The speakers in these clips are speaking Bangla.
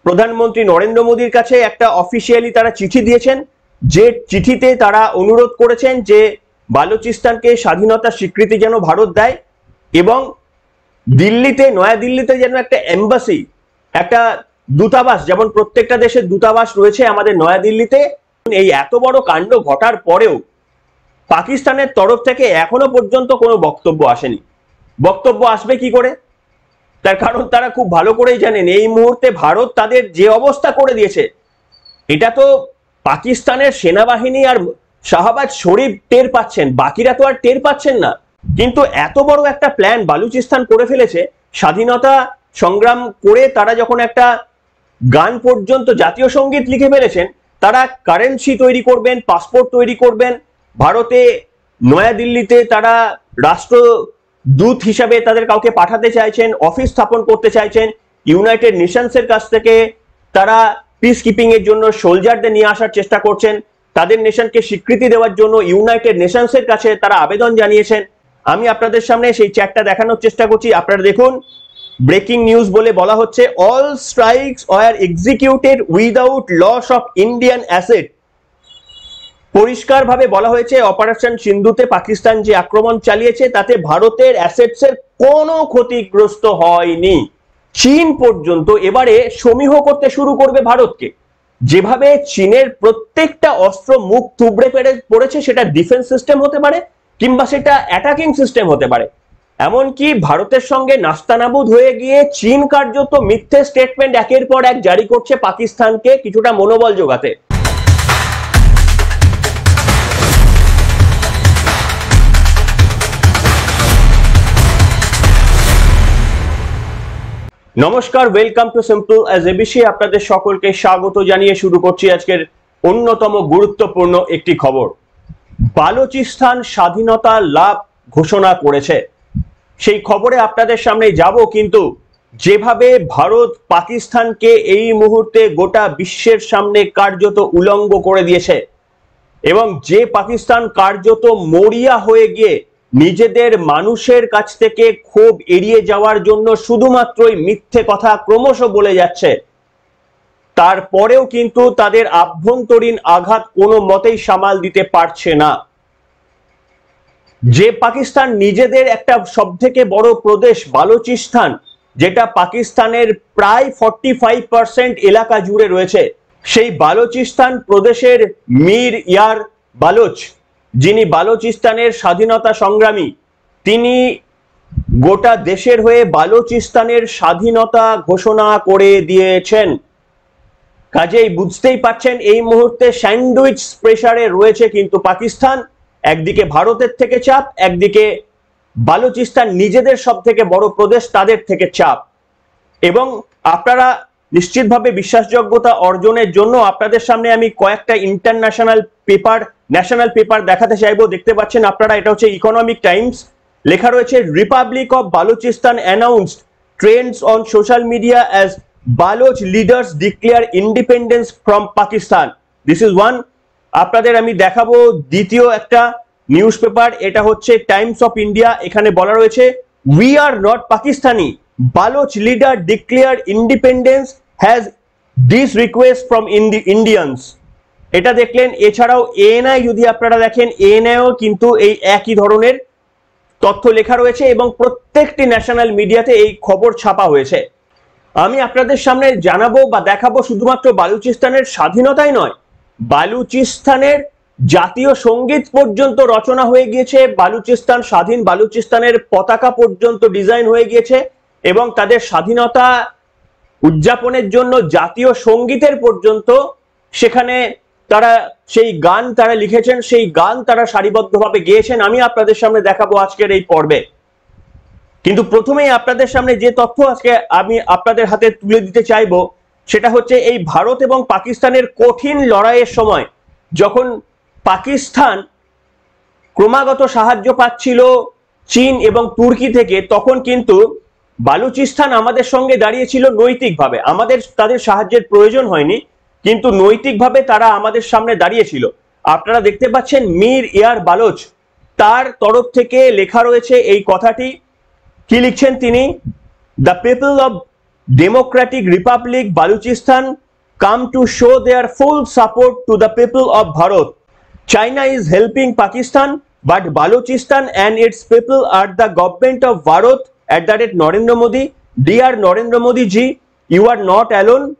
প্রধানমন্ত্রী নরেন্দ্র মোদীর কাছে একটা অফিসিয়ালি তারা চিঠি দিয়েছেন, যে চিঠিতে তারা অনুরোধ করেছেন যে বালুচিস্তানকে স্বাধীনতার স্বীকৃতি যেন ভারত দেয় এবং দিল্লিতে, নয়াদিল্লিতে যেন একটা এম্বাসি, একটা দূতাবাস, যেমন প্রত্যেকটা দেশের দূতাবাস রয়েছে আমাদের নয়াদিল্লিতে। এই এত বড় কাণ্ড ঘটার পরেও পাকিস্তানের তরফ থেকে এখনো পর্যন্ত কোনো বক্তব্য আসেনি। বক্তব্য আসবে কি করে? তার কারণ তারা খুব ভালো করেই জানেন এই মুহূর্তে ভারত তাদের যে অবস্থা করে দিয়েছে, এটা তো পাকিস্তানের সেনাবাহিনী আর শাহবাজ শরীফ টের পাচ্ছেন, বাকিরা তো আর টের পাচ্ছেন না। কিন্তু এত বড় একটা প্ল্যান বালুচিস্তান করে ফেলেছে, স্বাধীনতা সংগ্রাম করে তারা যখন একটা গান পর্যন্ত, জাতীয় সঙ্গীত লিখে ফেলেছেন, তারা কারেন্সি তৈরি করবেন, পাসপোর্ট তৈরি করবেন, ভারতে নয়াদিল্লিতে তারা রাষ্ট্রদূত হিসাবে তাদের কাউকে পাঠাতে চাইছেন, অফিস স্থাপন করতে চাইছেন, ইউনাইটেড নেশনসের কাছ থেকে তারা পিস কিপিং এর জন্য সোলজারদের নিয়ে আসার চেষ্টা করছেন, তাদের নেশনকে স্বীকৃতি দেওয়ার জন্য ইউনাইটেড নেশনসের কাছে তারা আবেদন জানিয়েছেন। আমি আপনাদের সামনে সেই চ্যাটটা দেখানোর চেষ্টা করছি, আপনারা দেখুন। ব্রেকিং নিউজ বলে বলা হচ্ছে, all strikes were executed without loss of Indian asset. পরিষ্কারভাবে বলা হয়েছে অপারেশন সিন্ধুতে পাকিস্তান যে আক্রমণ চালিয়েছে তাতে ভারতের অ্যাসেটসের কোনো ক্ষতিগ্রস্ত হয়নি। চীন পর্যন্ত এবারে সমীহ করতে শুরু করবে ভারতকে। যেভাবে চীনের প্রত্যেকটা অস্ত্র মুখ থুবড়ে পড়েছে, সেটা ডিফেন্স সিস্টেম হতে পারে কিংবা সেটা অ্যাটাকিং সিস্টেম হতে পারে, এমনকি ভারতের সঙ্গে নাস্তানাবুদ হয়ে গিয়ে চীন কার্যত মিথ্যে স্টেটমেন্ট একের পর এক জারি করছে পাকিস্তানকে কিছুটা মনোবল যোগাতে। নমস্কার, welcome to simple as ABC. আপনাদের সকলকে স্বাগত জানিয়ে শুরু করছি আজকের অন্যতম গুরুত্বপূর্ণ একটি খবর। বালুচিস্তান স্বাধীনতা লাভ ঘোষণা করেছে, সেই খবরে আপনাদের সামনে যাব। কিন্তু যেভাবে ভারত পাকিস্তানকে এই মুহূর্তে গোটা বিশ্বের সামনে কার্যত উলঙ্গ করে দিয়েছে এবং যে পাকিস্তান কার্যত মরিয়া হয়ে গিয়ে নিজেদের মানুষের কাছ থেকে ক্ষোভ এড়িয়ে যাওয়ার জন্য শুধুমাত্রই মিথ্যে কথা ক্রমশ বলে যাচ্ছে, তারপরেও কিন্তু তাদের আভ্যন্তরীণ আঘাত কোনো মতেই সামাল দিতে পারছে না। যে পাকিস্তান নিজেদের একটা সবথেকে বড় প্রদেশ বালুচিস্তান, যেটা পাকিস্তানের প্রায় 45% এলাকা জুড়ে রয়েছে, সেই বালুচিস্তান প্রদেশের মীর ইয়ার বালুচ, যিনি বালুচিস্তানের স্বাধীনতা সংগ্রামী, তিনি গোটা দেশের হয়ে বালুচিস্তানের স্বাধীনতা ঘোষণা করে দিয়েছেন। কাজেই বুঝতেই পারছেন এই মুহূর্তে স্যান্ডউইচ প্রেসারে রয়েছে কিন্তু পাকিস্তান। একদিকে ভারতের থেকে চাপ, একদিকে বালুচিস্তান নিজেদের সব থেকে বড় প্রদেশ, তাদের থেকে চাপ। এবং আপনারা নিশ্চিতভাবে বিশ্বাসযোগ্যতা অর্জনের জন্য আপনাদের সামনে আমি কয়েকটা ইন্টারন্যাশনাল পেপার, ন্যাশনাল পেপার দেখাতে চাইবো। দেখতে পাচ্ছেন আপনারা, এটা হচ্ছে ইকোনমিক টাইমস। লেখা রয়েছে, Republic of Balochistan announced Trends on social media as Baloch leaders declare independence from Pakistan. This is one. আপনাদের আমি দেখাবো দ্বিতীয় একটা নিউজ পেপার, এটা হচ্ছে টাইমস অফ ইন্ডিয়া। এখানে বলা রয়েছে, we are not Pakistani, Baloch leader declare independence has this request from Indians. এটা দেখলেন। এছাড়াও এএনআই যদি আপনারা দেখেন, এএনআইও কিন্তু এই একই ধরনের তথ্য লেখা রয়েছে এবং প্রত্যেকটি ন্যাশনাল মিডিয়াতে এই খবর ছাপা হয়েছে। আমি আপনাদের সামনে জানাবো বা দেখাবো শুধুমাত্র বালুচিস্তানের স্বাধীনতাই নয়, বালুচিস্তানের জাতীয় সঙ্গীত পর্যন্ত রচনা হয়ে গিয়েছে, বালুচিস্তান স্বাধীন, বালুচিস্তানের পতাকা পর্যন্ত ডিজাইন হয়ে গিয়েছে এবং তাদের স্বাধীনতা উদযাপনের জন্য জাতীয় সঙ্গীতের পর্যন্ত সেখানে তারা সেই গান তারা লিখেছেন, সেই গান তারা সারিবদ্ধভাবে গেয়েছেন। আমি আপনাদের সামনে দেখাবো আজকের এই পর্বে। কিন্তু প্রথমেই আপনাদের সামনে যে তথ্য আজকে আমি আপনাদের হাতে তুলে দিতে চাইবো, সেটা হচ্ছে এই ভারত এবং পাকিস্তানের কঠিন লড়াইয়ের সময় যখন পাকিস্তান ক্রমাগত সাহায্য পাচ্ছিল চীন এবং তুর্কি থেকে, তখন কিন্তু বালুচিস্তান আমাদের সঙ্গে দাঁড়িয়েছিল নৈতিকভাবে। আমাদের তাদের সাহায্যের প্রয়োজন হয়নি, কিন্তু নৈতিকভাবে তারা আমাদের সামনে দাঁড়িয়েছিল। আপনারা দেখতে পাচ্ছেন মীর ইয়ার বালুচ, তার তরফ থেকে লেখা রয়েছে এই কথাটি। কি লিখছেন তিনি? The people of Democratic Republic Balochistan come to show their full support to the people of Bharat. China is helping Pakistan, but Balochistan and its people are the government of Bharat @Narendra Modi. Dear Narendra Modi ji, you are not alone.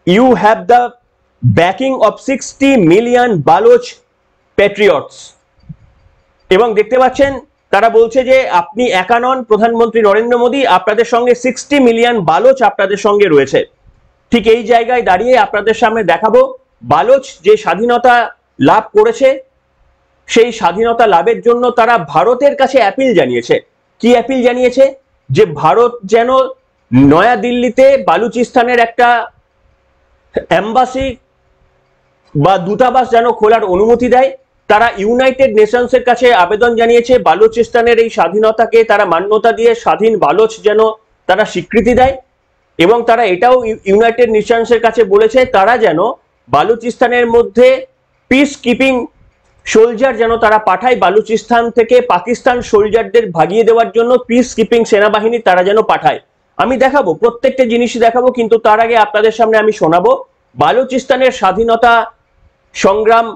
You have the backing of 60 million Baloch patriots. এবং দেখতে পাচ্ছেন তারা বলছে যে আপনি একা নন, প্রধানমন্ত্রী নরেন্দ্র মোদী, আপনাদের সঙ্গে 60 মিলিয়ন বালোচ আপনাদের সঙ্গে রয়েছে। ঠিক এই জায়গায় দাঁড়িয়ে আপনাদের সামনে দেখাবো বালোচ যে স্বাধীনতা লাভ করেছে, সেই স্বাধীনতা লাভের জন্য তারা ভারতের কাছে অ্যাপিল জানিয়েছে। কি অ্যাপিল জানিয়েছে? যে ভারত যেন নয়াদিল্লিতে বালুচিস্তানের একটা এম্বাসি বা দূতাবাস যেন খোলার অনুমতি দেয়। তারা ইউনাইটেড নেশনসের কাছে আবেদন জানিয়েছে বালুচিস্তানের এই স্বাধীনতাকে তারা মান্যতা দিয়ে স্বাধীন বালোচ যেন তারা স্বীকৃতি দেয়, এবং তারা এটাও ইউনাইটেড নেশনসের কাছে বলেছে তারা যেন বালুচিস্তানের মধ্যে পিস কিপিং সোলজার যেন তারা পাঠায়, বালুচিস্তান থেকে পাকিস্তান সোলজারদের ভাগিয়ে দেওয়ার জন্য পিস কিপিং সেনাবাহিনী তারা যেন পাঠায়। আমি দেখাবো, প্রত্যেকটা জিনিসই দেখাবো, কিন্তু তার আগে আপনাদের সামনে আমি শোনাবো বালুচিস্তানের স্বাধীনতা সংগ্রাম,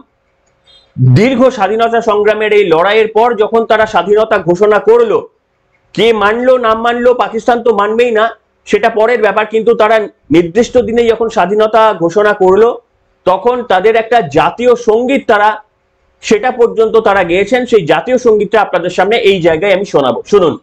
দীর্ঘ স্বাধীনতা সংগ্রামের এই লড়াইয়ের পর যখন তারা স্বাধীনতা ঘোষণা করলো, কে মানলো না মানলো, পাকিস্তান তো মানবেই না, সেটা পরের ব্যাপার, কিন্তু তারা নির্দিষ্ট দিনে যখন স্বাধীনতা ঘোষণা করলো তখন তাদের একটা জাতীয় সঙ্গীত তারা সেটা পর্যন্ত তারা গেয়েছেন। সেই জাতীয় সঙ্গীতটা আপনাদের সামনে এই জায়গায় আমি শোনাবো, শুনুন।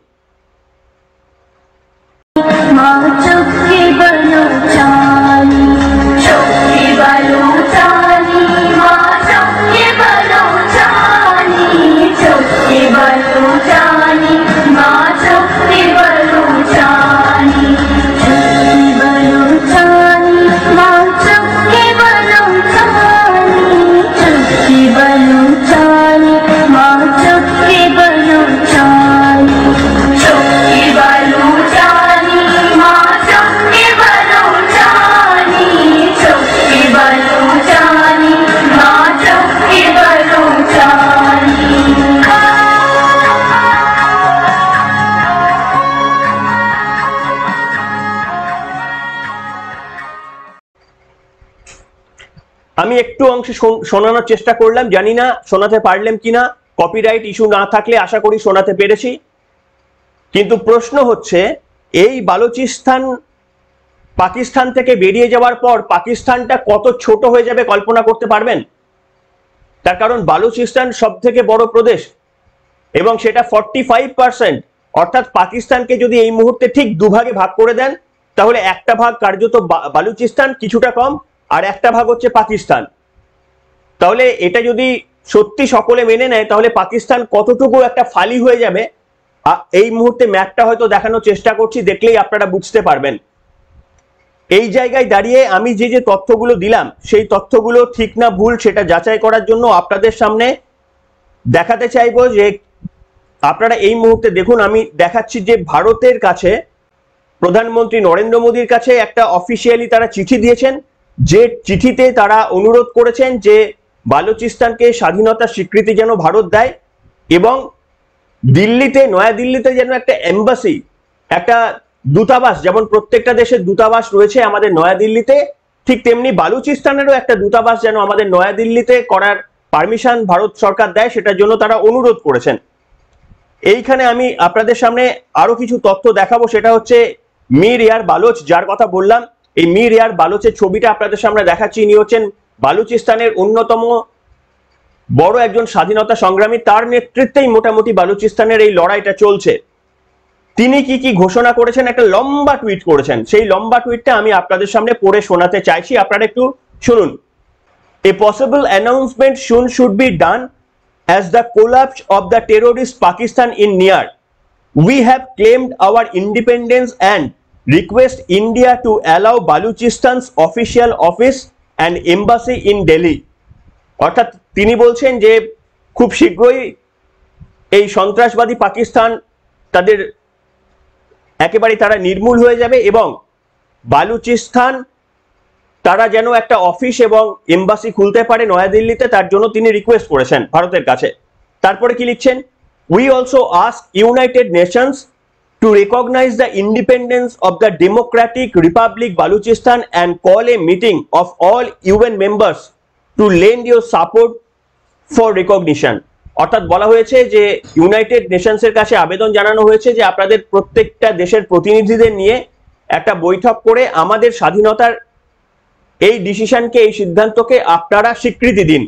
আমি একটু অংশ শোনানোর চেষ্টা করলাম, জানি না শোনাতে পারলাম কিনা, কপিরাইট ইস্যু না থাকলে আশা করি শোনাতে পেরেছি। কিন্তু প্রশ্ন হচ্ছে এই বালুচিস্তান পাকিস্তান থেকে বেরিয়ে যাওয়ার পর পাকিস্তানটা কত ছোট হয়ে যাবে কল্পনা করতে পারবেন? তার কারণ বালুচিস্তান সব থেকে বড় প্রদেশ এবং সেটা 45%, অর্থাৎ পাকিস্তানকে যদি এই মুহূর্তে ঠিক দুভাগে ভাগ করে দেন তাহলে একটা ভাগ কার্যত বালুচিস্তান, কিছুটা কম, আর একটা ভাগ হচ্ছে পাকিস্তান। তাহলে এটা যদি সত্যি সকলে মেনে নেয় তাহলে পাকিস্তান কতটুকু একটা ফালি হয়ে যাবে, এই মুহূর্তে ম্যাপটা হয়তো দেখানোর চেষ্টা করছি, দেখলেই আপনারা বুঝতে পারবেন। এই জায়গায় দাঁড়িয়ে আমি যে যে তথ্যগুলো দিলাম সেই তথ্যগুলো ঠিক না ভুল সেটা যাচাই করার জন্য আপনাদের সামনে দেখাতে চাইবো যে আপনারা এই মুহূর্তে দেখুন, আমি দেখাচ্ছি যে ভারতের কাছে প্রধানমন্ত্রী নরেন্দ্র মোদীর কাছে একটা অফিসিয়ালি তারা চিঠি দিয়েছেন, যে চিঠিতে তারা অনুরোধ করেছেন যে বালুচিস্তানকে স্বাধীনতার স্বীকৃতি যেন ভারত দেয়, এবং দিল্লিতে, নয়াদিল্লিতে যেন একটা এম্বাসি, একটা দূতাবাস, যেমন প্রত্যেকটা দেশের দূতাবাস রয়েছে আমাদের নয়াদিল্লিতে, ঠিক তেমনি বালুচিস্তানেরও একটা দূতাবাস যেন আমাদের নয়াদিল্লিতে করার পারমিশন ভারত সরকার দেয়, সেটার জন্য তারা অনুরোধ করেছেন। এইখানে আমি আপনাদের সামনে আরো কিছু তথ্য দেখাবো, সেটা হচ্ছে মীর ইয়ার বালোচ, যার কথা বললাম। এই মীর ইয়ার বালোচের ছবিটা আপনাদের সামনে দেখাচ্ছি। ইনি হচ্ছেন বালুচিস্তানের অন্যতম বড় একজন স্বাধীনতা সংগ্রামী, তার নেতৃত্বেই মোটামুটি বালুচিস্তানের এই লড়াইটা চলছে। তিনি কি কি ঘোষণা করেছেন, একটা লম্বা টুইট করেছেন, সেই লম্বা টুইটটা আমি আপনাদের সামনে পড়ে শোনাতে চাইছি, আপনারা একটু শুনুন। A possible announcement soon should be done as the collapse of the terrorist Pakistan in near. We have claimed our independence and request India to allow Baluchistan's official office and embassy in Delhi. অর্থাৎ তিনি বলছেন যে খুব শীঘ্রই এই সন্ত্রাসবাদী পাকিস্তান তাদের একেবারে তারা নির্মূল হয়ে যাবে এবং বালুচিস্তান তারা যেন একটা অফিস এবং এম্বাসি খুলতে পারে নয়াদিল্লিতে, তার জন্য তিনি রিকোয়েস্ট করেছেন ভারতের কাছে। তারপরে কি লিখছেন, we also ask United Nations to recognize the independence of the Democratic Republic Balochistan and call a meeting of all UN members to lend your support for recognition. অর্থাৎ বলা হয়েছে যে ইউনাইটেড নেশনসের কাছে আবেদন জানানো হয়েছে যে আপনাদের প্রত্যেকটা দেশের প্রতিনিধিদের নিয়ে একটা বৈঠক করে আমাদের স্বাধীনতার এই ডিসিশনকে, এই সিদ্ধান্তকে আপনারা স্বীকৃতি দিন।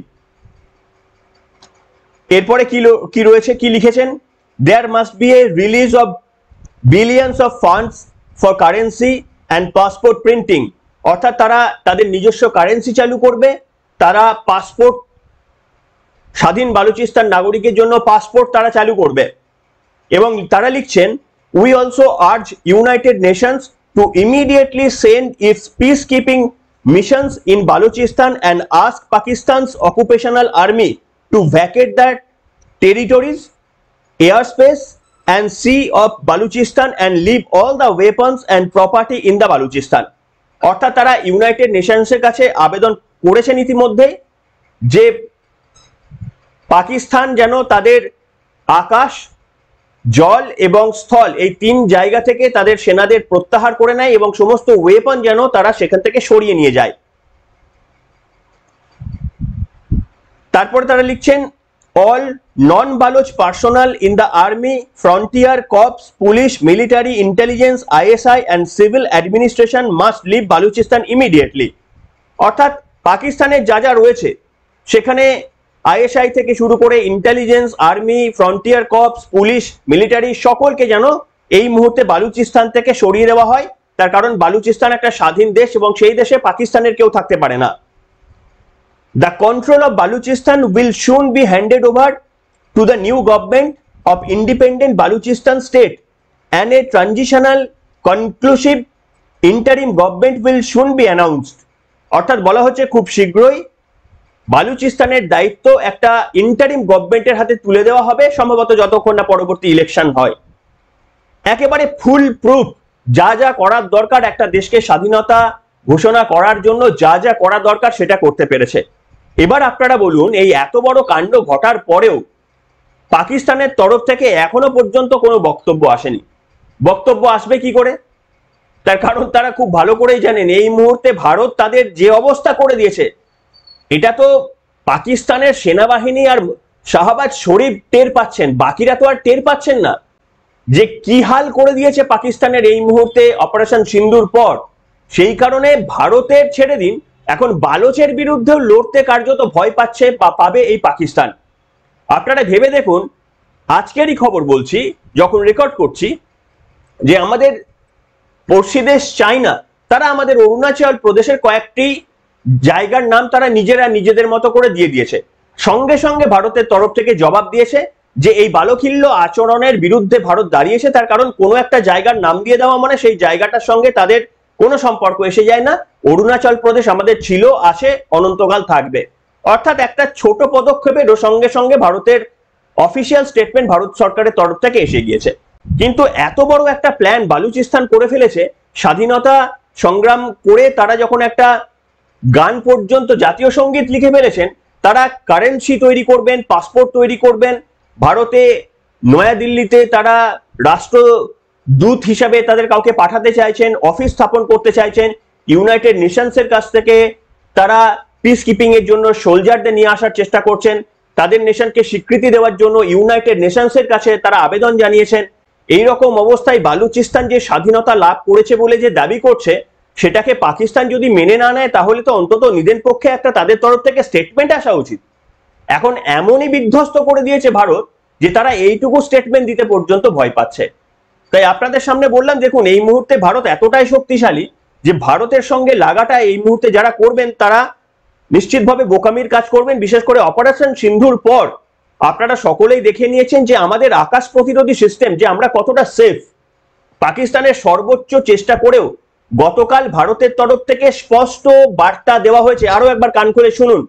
এরপরে কি রয়েছে, কি লিখেছেন, there must be a release of billions of funds for currency and passport printing, অর্থাৎ তারা তাদের নিজস্ব কারেন্সি চালু করবে, তারা পাসপোর্ট, স্বাধীন বালুচিস্তান নাগরিকের জন্য পাসপোর্ট তারা চালু করবে। এবং তারা লিখছেন, we also urge United Nations to immediately send its peacekeeping missions in Balochistan and ask Pakistan's occupational army to vacate the territories, airspace and sea of Balochistan and leave all the weapons and property in the Balochistan. অর্থাৎ তারা ইউনাইটেড নেশনসের কাছে আবেদন করেছেন ইতিমধ্যে যে পাকিস্তান যেন তাদের আকাশ, জল এবং স্থল এই 3 জায়গা থেকে তাদের সেনাদের প্রত্যাহার করে নেয় এবং সমস্ত ওয়েপন যেন তারা সেখান থেকে সরিয়ে নিয়ে যায়। তারপরে তারা লিখছেন, all non-Baloch personnel in the army, frontier, corps, police, military, intelligence, ISI and civil administration must leave Balochistan immediately. অর্থাৎ পাকিস্তানের যা যা রয়েছে সেখানে আইএসআই থেকে শুরু করে intelligence, army, frontier corps, police, military সকলকে যেন এই মুহূর্তে বালুচিস্তান থেকে সরিয়ে দেওয়া হয়। তার কারণ বালুচিস্তান একটা স্বাধীন দেশ এবং সেই দেশে পাকিস্তানের কেউ থাকতে পারে না। The control of Balochistan will soon be handed over to the new government of independent Balochistan state and a transitional conclusive interim government will soon be announced. অর্থাৎ বলা হচ্ছে খুব শীঘ্রই বালুচিস্তানের দায়িত্ব একটা ইন্টারিম গভর্নমেন্টের হাতে তুলে দেওয়া হবে, সম্ভবত যতক্ষণ না পরবর্তী ইলেকশন হয়। একেবারে ফুল প্রুফ যা যা করার দরকার একটা দেশকে স্বাধীনতা ঘোষণা করার জন্য, যা যা করা দরকার সেটা করতে পেরেছে। এবার আপনারা বলুন, এই এত বড় কাণ্ড ঘটার পরেও পাকিস্তানের তরফ থেকে এখনো পর্যন্ত কোনো বক্তব্য আসেনি। বক্তব্য আসবে কি করে? তার কারণ তারা খুব ভালো করেই জানেন এই মুহূর্তে ভারত তাদের যে অবস্থা করে দিয়েছে, এটা তো পাকিস্তানের সেনাবাহিনী আর শাহবাজ শরীফ টের পাচ্ছেন, বাকিরা তো আর টের পাচ্ছেন না যে কি হাল করে দিয়েছে পাকিস্তানের এই মুহূর্তে অপারেশন সিন্দুর পর। সেই কারণে ভারতের ছেড়ে দিন, এখন বালোচের বিরুদ্ধেও লড়তে কার্যত ভয় পাচ্ছে বা পাবে এই পাকিস্তান। আপনারা ভেবে দেখুন, আজকেরই খবর বলছি যখন রেকর্ড করছি, যে আমাদের পড়শি দেশ চায়না তারা আমাদের অরুণাচল প্রদেশের কয়েকটি জায়গার নাম তারা নিজেরা নিজেদের মতো করে দিয়ে দিয়েছে। সঙ্গে সঙ্গে ভারতের তরফ থেকে জবাব দিয়েছে যে এই বালখিল্য আচরণের বিরুদ্ধে ভারত দাঁড়িয়েছে, তার কারণ কোনো একটা জায়গার নাম দিয়ে দেওয়া মানে সেই জায়গাটার সঙ্গে তাদের কোনো সম্পর্ক এসে যায় না। অরুণাচল প্রদেশ আমাদের ছিল, আছে, অনন্তকাল থাকবে। অর্থাৎ একটা ছোট পদক্ষেপের সঙ্গে সঙ্গে ভারতের অফিসিয়াল স্টেটমেন্ট ভারত সরকারের তরফ থেকে এসে গিয়েছে। কিন্তু এত বড় একটা প্ল্যান বালুচিস্তান করে ফেলেছে, স্বাধীনতা সংগ্রাম করে তারা যখন একটা গান পর্যন্ত জাতীয় সঙ্গীত লিখে ফেলেছেন, তারা কারেন্সি তৈরি করবেন, পাসপোর্ট তৈরি করবেন, ভারতে নয়াদিল্লিতে তারা রাষ্ট্রদূত হিসাবে তাদের কাউকে পাঠাতে চাইছেন, অফিস স্থাপন করতে চাইছেন, ইউনাইটেড নেশনসের কাছ থেকে তারা পিস কিপিং এর জন্য সোলজারদের নিয়ে আসার চেষ্টা করছেন, তাদের নেশনকে স্বীকৃতি দেওয়ার জন্য ইউনাইটেড নেশনসের কাছে তারা আবেদন জানিয়েছেন। এই রকম অবস্থায় বালুচিস্তান যে স্বাধীনতা লাভ করেছে বলে যে দাবি করছে, সেটাকে পাকিস্তান যদি মেনে না নেয় তাহলে তো অন্তত নিদেন পক্ষে একটা তাদের তরফ থেকে স্টেটমেন্ট আসা উচিত। এখন এমনই বিধ্বস্ত করে দিয়েছে ভারত যে তারা এইটুকু স্টেটমেন্ট দিতে পর্যন্ত ভয় পাচ্ছে। তাই আপনাদের সামনে বললাম, দেখুন এই মুহূর্তে ভারত এতটাই শক্তিশালী যে ভারতের সঙ্গে লাগাটা এই মুহূর্তে যারা করবেন তারা নিশ্চিতভাবে বোকামির কাজ করবেন। বিশেষ করে অপারেশন সিন্ধুর পর আপনারা সকলেই দেখে নিয়েছেন যে আমাদের আকাশ প্রতিরোধী সিস্টেম যে আমরা কতটা সেফ। পাকিস্তানের সর্বোচ্চ চেষ্টা করেও গতকাল ভারতের তরফ থেকে স্পষ্ট বার্তা দেওয়া হয়েছে, আরো একবার কান খুলে শুনুন,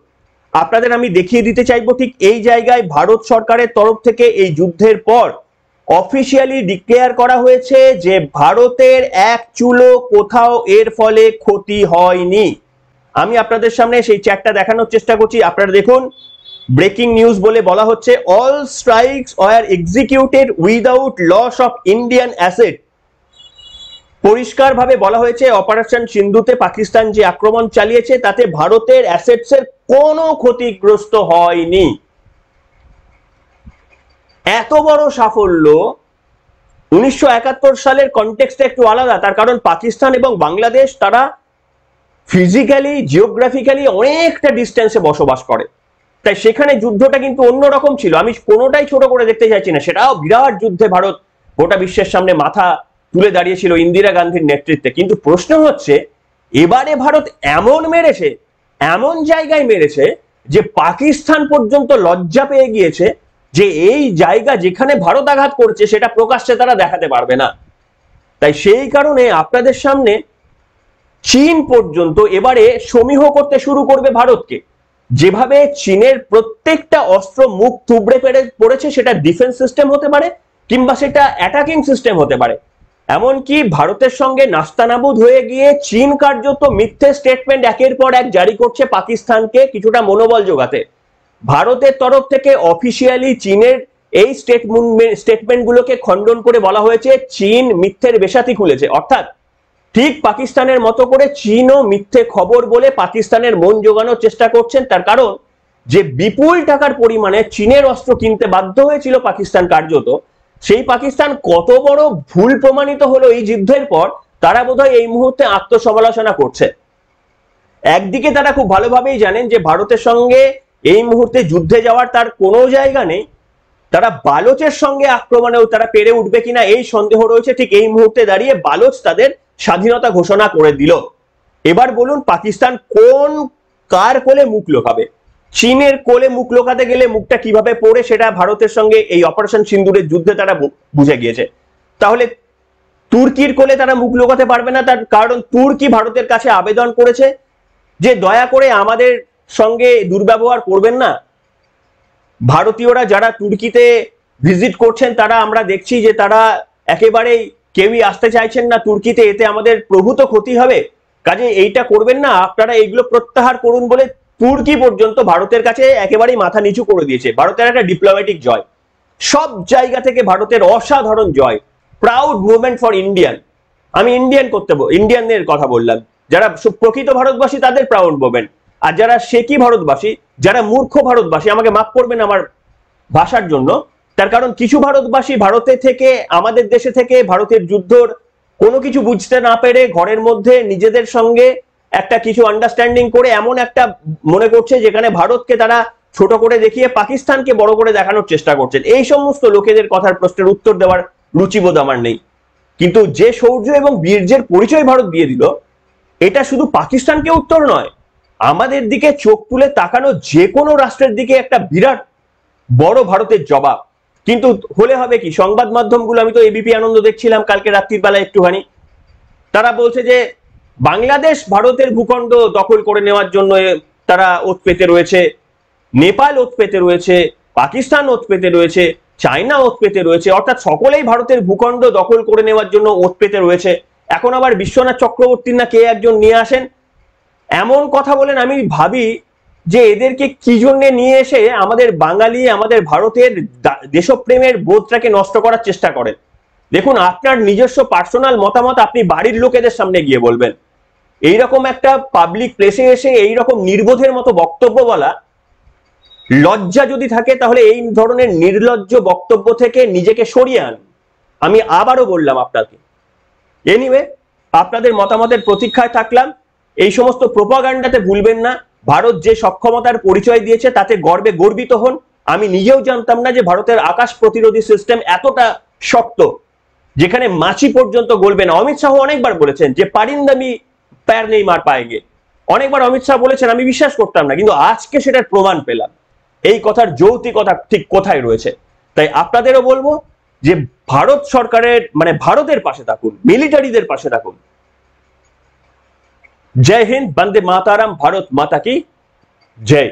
আপনাদের আমি দেখিয়ে দিতে চাইবো। ঠিক এই জায়গায় ভারত সরকারের তরফ থেকে এই যুদ্ধের পর অফিসিয়ালি ডিক্লেয়ার করা হয়েছে যে ভারতের এক চুলো কোথাও এর ফলে ক্ষতি হয়নি। আমি আপনাদের সামনে সেই চ্যাটটা দেখানোর চেষ্টা করছি, আপনারা দেখুন। ব্রেকিং নিউজ বলে বলা হচ্ছে, all strikes were executed without loss of Indian asset. পরিষ্কারভাবে বলা হয়েছে অপারেশন সিন্ধুতে পাকিস্তান যে আক্রমণ চালিয়েছে তাতে ভারতের অ্যাসেটস এর কোনো ক্ষতিগ্রস্ত হয়নি। এত বড় সাফল্য 1971 সালের কনটেক্সটে একটু আলাদা, তার কারণ পাকিস্তান এবং বাংলাদেশ তারা ফিজিক্যালি জিওগ্রাফিক্যালি অনেকটা ডিস্টেন্সে বসবাস করে, তাই সেখানে যুদ্ধটা কিন্তু অন্যরকম ছিল। আমি কোনোটাই ছোট করে দেখতে চাইছি না, সেটাও বিরাট যুদ্ধে ভারত গোটা বিশ্বের সামনে মাথা তুলে দাঁড়িয়েছিল ইন্দিরা গান্ধীর নেতৃত্বে। কিন্তু প্রশ্ন হচ্ছে এবারে ভারত এমন মেরেছে, এমন জায়গায় মেরেছে যে পাকিস্তান পর্যন্ত লজ্জা পেয়ে গিয়েছে যে এই জায়গা যেখানে ভারত আঘাত করছে সেটা প্রকাশ্যে তারা দেখাতে পারবে না। তাই সেই কারণে আপনাদের সামনে চীন পর্যন্ত এবারে সমীহ করতে শুরু করবে ভারতকে। যেভাবে চীনের প্রত্যেকটা অস্ত্র মুখ থুবড়ে পড়েছে, সেটা ডিফেন্স সিস্টেম হতে পারে কিংবা সেটা অ্যাটাকিং সিস্টেম হতে পারে। এমনকি ভারতের সঙ্গে নাস্তানাবুদ হয়ে গিয়ে চীন কার্যত মিথ্যে স্টেটমেন্ট একের পর এক জারি করছে পাকিস্তানকে কিছুটা মনোবল যোগাতে। ভারতের তরফ থেকে অফিসিয়ালি চীনের এই স্টেটমেন্টগুলোকে খণ্ডন করে বলা হয়েছে চীন মিথ্যের বেশাতি খুলেছে, অর্থাৎ ঠিক পাকিস্তানের মতো করে চীনও মিথ্যে খবর বলে পাকিস্তানের মন জোগানোর চেষ্টা করছেন। তার কারণ যে বিপুল টাকার পরিমাণে চীনের অস্ত্র কিনতে বাধ্য হয়েছিল পাকিস্তান কার্যত, সেই পাকিস্তান কত বড় ভুল প্রমাণিত হলো এই যুদ্ধের পর, তারা বোধহয় এই মুহূর্তে আত্মসমালোচনা করছে। একদিকে তারা খুব ভালোভাবেই জানেন যে ভারতের সঙ্গে এই মুহূর্তে যুদ্ধে যাওয়ার তার কোনো জায়গা নেই, তারা বালোচের সঙ্গে আক্রমণেও তারা পেরে উঠবে কিনা এই সন্দেহ রয়েছে। ঠিক এই মুহূর্তে দাঁড়িয়ে বালোচ তাদের স্বাধীনতা ঘোষণা করে দিল। এবার বলুন পাকিস্তান কোন কার কোলে মুখ লোকাবে? চীনের কোলে মুখ লোকাতে গেলে মুখটা কিভাবে পড়ে সেটা ভারতের সঙ্গে এই অপারেশন সিন্দুরের যুদ্ধে তারা বুঝে গিয়েছে। তাহলে তুর্কির কোলে তারা মুখ লোকাতে পারবে না, তার কারণ তুর্কি ভারতের কাছে আবেদন করেছে যে দয়া করে আমাদের সঙ্গে দুর্ব্যবহার করবেন না। ভারতীয়রা যারা তুর্কিতে ভিজিট করছেন তারা আমরা দেখছি যে তারা একেবারেই কেউই আসতে চাইছেন না তুর্কিতে, এতে আমাদের প্রভূত ক্ষতি হবে, কাজে এইটা করবেন না, আপনারা এইগুলো প্রত্যাহার করুন বলে তুর্কি পর্যন্ত ভারতের কাছে একেবারেই মাথা নিচু করে দিয়েছে। ভারতের একটা ডিপ্লোম্যাটিক জয়, সব জায়গা থেকে ভারতের অসাধারণ জয়, প্রাউড মুভমেন্ট ফর ইন্ডিয়ান। আমি ইন্ডিয়ানদের কথা বললাম, যারা প্রকৃত ভারতবাসী তাদের প্রাউড মুভমেন্ট, আর যারা শেকি ভারতবাসী, যারা মূর্খ ভারতবাসী, আমাকে মাফ করবেন আমার ভাষার জন্য, তার কারণ কিছু ভারতবাসী ভারতে থেকে আমাদের দেশে থেকে ভারতের যুদ্ধর কোনো কিছু বুঝতে না পেরে ঘরের মধ্যে নিজেদের সঙ্গে একটা কিছু আন্ডারস্ট্যান্ডিং করে এমন একটা মনে করছে যেখানে ভারতকে তারা ছোট করে দেখিয়ে পাকিস্তানকে বড় করে দেখানোর চেষ্টা করছেন। এই সমস্ত লোকেদের কথার প্রশ্নের উত্তর দেওয়ার রুচিবোধ আমার নেই। কিন্তু যে শৌর্য এবং বীর্যের পরিচয় ভারত দিয়ে দিল, এটা শুধু পাকিস্তানকে উত্তর নয়, আমাদের দিকে চোখ তুলে তাকানো যে কোনো রাষ্ট্রের দিকে একটা বিরাট বড় ভারতের জবাব। কিন্তু হলে হবে কি, সংবাদ মাধ্যমগুলো, আমি তো এবিপি আনন্দ দেখছিলাম কালকে রাত্রির বেলা একটুখানি, তারা বলছে যে বাংলাদেশ ভারতের ভূখণ্ড দখল করে নেওয়ার জন্য তারা ওত পেতে রয়েছে, নেপাল ওত পেতে রয়েছে, পাকিস্তান ওত পেতে রয়েছে, চায়না ওত পেতে রয়েছে, অর্থাৎ সকলেই ভারতের ভূখণ্ড দখল করে নেওয়ার জন্য ওত পেতে রয়েছে। এখন আবার বিশ্বনাথ চক্রবর্তীর না কে একজন নিয়ে আসেন এমন কথা বলেন। আমি ভাবি যে এদেরকে কি জন্য নিয়ে এসে আমাদের বাঙালি, আমাদের ভারতের দেশপ্রেমের বোধটাকে নষ্ট করার চেষ্টা করেন। দেখুন, আপনার নিজস্ব পার্সোনাল মতামত আপনি বাড়ির লোকেদের সামনে গিয়ে বলবেন। এইরকম একটা পাবলিক প্লেসে এসে এইরকম নির্বোধের মতো বক্তব্য বলা, লজ্জা যদি থাকে তাহলে এই ধরনের নির্লজ্জ বক্তব্য থেকে নিজেকে সরিয়ে আন। আমি আবারও বললাম আপনাকে। এনিওয়ে, আপনাদের মতামতের প্রতীক্ষায় থাকলাম। এই সমস্ত প্রোপাগান্ডাতে ভুলবেন না। ভারত যে সক্ষমতার পরিচয় দিয়েছে তাতে গর্বে গর্বিত হন। আমি নিজেও জানতাম না যে ভারতের আকাশ প্রতিরোধী সিস্টেম এতটা শক্ত, যেখানে মাছি পর্যন্ত গলবে না। অমিত শাহ অনেকবার বলেছেন যে পারিন্দামি প্যার নেই মার পায়েগে, অনেকবার অমিত শাহ বলেছেন, আমি বিশ্বাস করতাম না, কিন্তু আজকে সেটার প্রমাণ পেলাম এই কথার যৌক্তিকতা ঠিক কোথায় রয়েছে। তাই আপনাদেরও বলবো যে ভারত সরকারের ভারতের পাশে থাকুন, মিলিটারিদের পাশে থাকুন। जय हिंद, वंदे मातरम, भारत माता की जय।